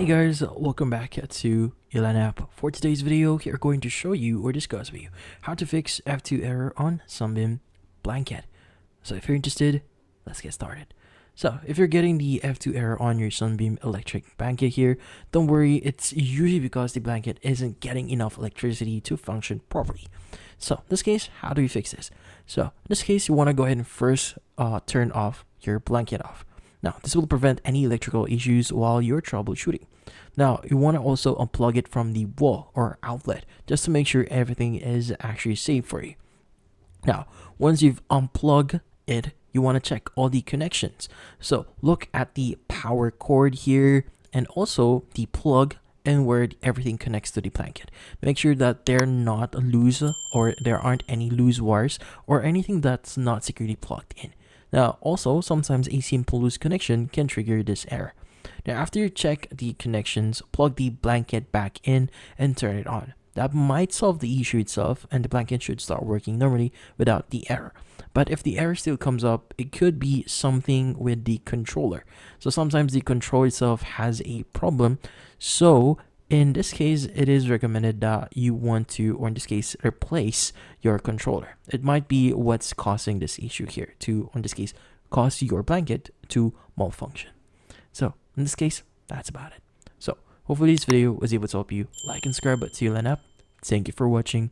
Hey guys, welcome back to Elan app. For today's video, we are going to show you or discuss with you how to fix F2 error on Sunbeam blanket. So if you're interested, let's get started. So if you're getting the F2 error on your Sunbeam electric blanket here, don't worry, it's usually because the blanket isn't getting enough electricity to function properly. So in this case, how do we fix this? So in this case, you want to go ahead and first turn off your blanket off. Now, this will prevent any electrical issues while you're troubleshooting. Now, you want to also unplug it from the wall or outlet just to make sure everything is actually safe for you. Now, once you've unplugged it, you want to check all the connections. So look at the power cord here and also the plug and where everything connects to the blanket. Make sure that they're not loose or there aren't any loose wires or anything that's not securely plugged in. Now, also, sometimes a simple loose connection can trigger this error. Now, after you check the connections, plug the blanket back in and turn it on. That might solve the issue itself and the blanket should start working normally without the error. But if the error still comes up, it could be something with the controller. So sometimes the controller itself has a problem. So in this case, it is recommended that you want to, or in this case, replace your controller. It might be what's causing this issue here to, in this case, cause your blanket to malfunction. So in this case, that's about it. So hopefully this video was able to help you. Like and subscribe to Elan app. Thank you for watching.